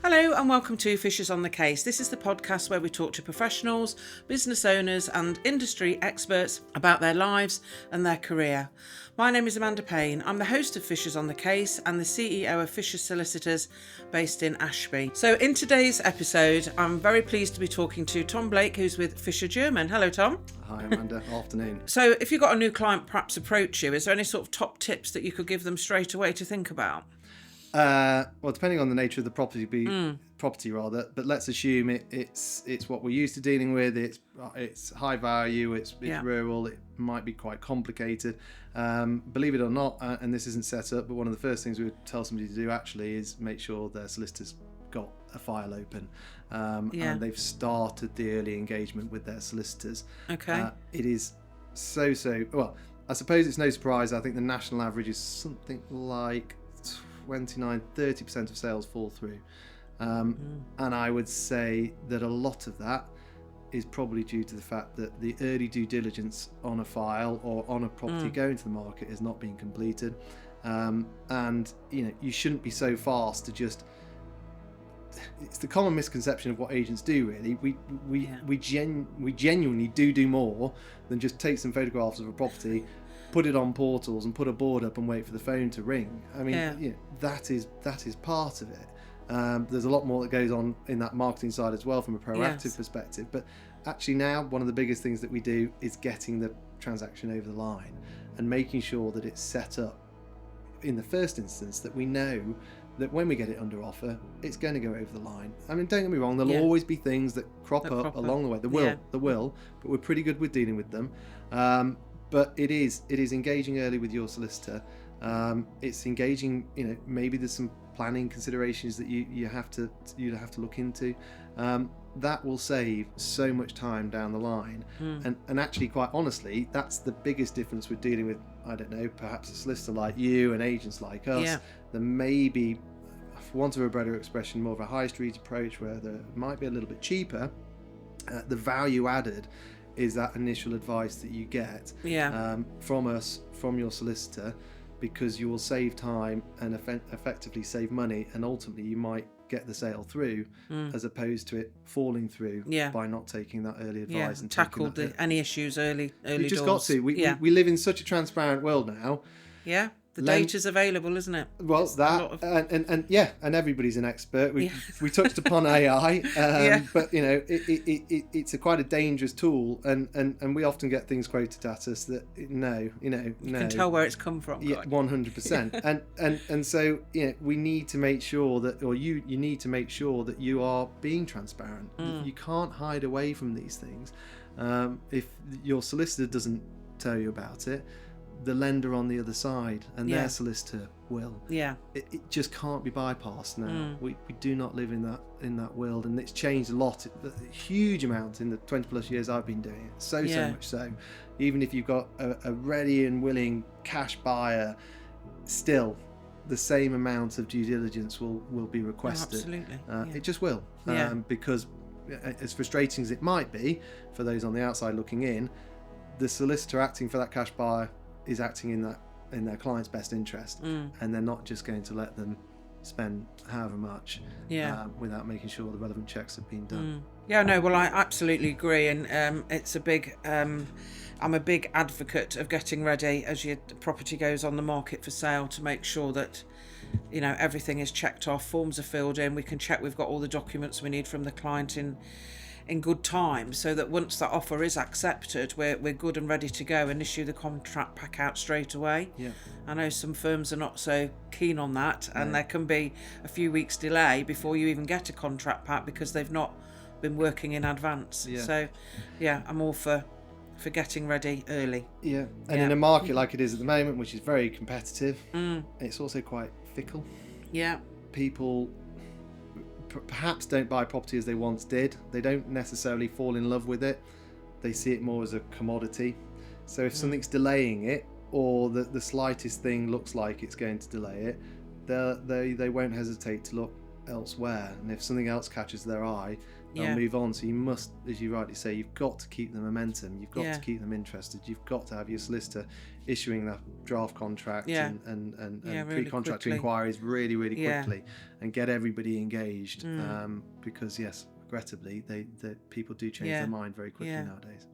Hello and welcome to Fixtures on the Case. This is the podcast where we talk to professionals, business owners and industry experts about their lives and their career. My name is Amanda Payne. I'm the host of Fixtures on the Case and the CEO of Fixtures Solicitors based in Ashby. So in today's episode, I'm very pleased to be talking to Tom Blake, who's with Fisher German. Hello, Tom. Hi, Amanda. Afternoon. So if you've got a new client perhaps approach you, is there any sort of top tips that you could give them straight away to think about? Well, depending on the nature of the property, but let's assume it's what we're used to dealing with. It's high value. It's rural. It might be quite complicated. Believe it or not, and this isn't set up, but one of the first things we would tell somebody to do actually is make sure their solicitor's got a file open, and they've started the early engagement with their solicitors. Okay. It is so well. I suppose it's no surprise. I think the national average is something like 29-30% of sales fall through, and I would say that a lot of that is probably due to the fact that the early due diligence on a file or on a property going to the market is not being completed, and you shouldn't be so fast to just. It's the common misconception of what agents do. Really, we genuinely do more than just take some photographs of a property, put it on portals and put a board up and wait for the phone to ring. I mean, that is part of it. There's a lot more that goes on in that marketing side as well from a proactive perspective. But actually now one of the biggest things that we do is getting the transaction over the line and making sure that it's set up in the first instance that we know that when we get it under offer, it's going to go over the line. I mean, don't get me wrong, there'll always be things that crop up along the way. There will, but we're pretty good with dealing with them. But it is engaging early with your solicitor. It's engaging, maybe there's some planning considerations that you have to look into. That will save so much time down the line. And actually, quite honestly, that's the biggest difference with dealing with, I don't know, perhaps a solicitor like you and agents like us. There may be, for want of a better expression, more of a high street approach where there might be a little bit cheaper. The value added is that initial advice that you get from us, from your solicitor, because you will save time and effectively save money, and ultimately you might get the sale through as opposed to it falling through by not taking that early advice and tackle any issues early you just doors. Got to. We live in such a transparent world now. The data's available, isn't it? Well, and everybody's an expert. We touched upon AI, but it's quite a dangerous tool, and we often get things quoted at us that you can tell where it's come from. 100%. and so we need to make sure that, or you need to make sure that you are being transparent. You can't hide away from these things. If your solicitor doesn't tell you about it, the lender on the other side and their solicitor will. It just can't be bypassed now. We do not live in that world, and it's changed a lot, a huge amount in the 20 plus years I've been doing it. So much so, even if you've got a ready and willing cash buyer, still the same amount of due diligence will be requested. Absolutely. It just will, because as frustrating as it might be for those on the outside looking in, the solicitor acting for that cash buyer is acting in their client's best interest, and they're not just going to let them spend however much without making sure the relevant checks have been done. Well, I absolutely agree, and it's a big I'm a big advocate of getting ready as your property goes on the market for sale to make sure that everything is checked off, forms are filled in, we can check we've got all the documents we need from the client in good time, so that once that offer is accepted, we're good and ready to go and issue the contract pack out straight away. I know some firms are not so keen on that, and there can be a few weeks delay before you even get a contract pack because they've not been working in advance. So I'm all for getting ready early. And in a market like it is at the moment, which is very competitive, it's also quite fickle. People perhaps don't buy property as they once did. They don't necessarily fall in love with it. They see it more as a commodity. So if something's delaying it, or the slightest thing looks like it's going to delay it, they won't hesitate to look elsewhere, and if something else catches their eye, they'll Yeah. move on. So you must, as you rightly say, you've got to keep the momentum, you've got Yeah. to keep them interested, you've got to have your solicitor issuing that draft contract Yeah. and Yeah, really pre-contract quickly. inquiries really Yeah. quickly, and get everybody engaged, because yes, regrettably, the people do change Yeah. their mind very quickly Yeah. nowadays.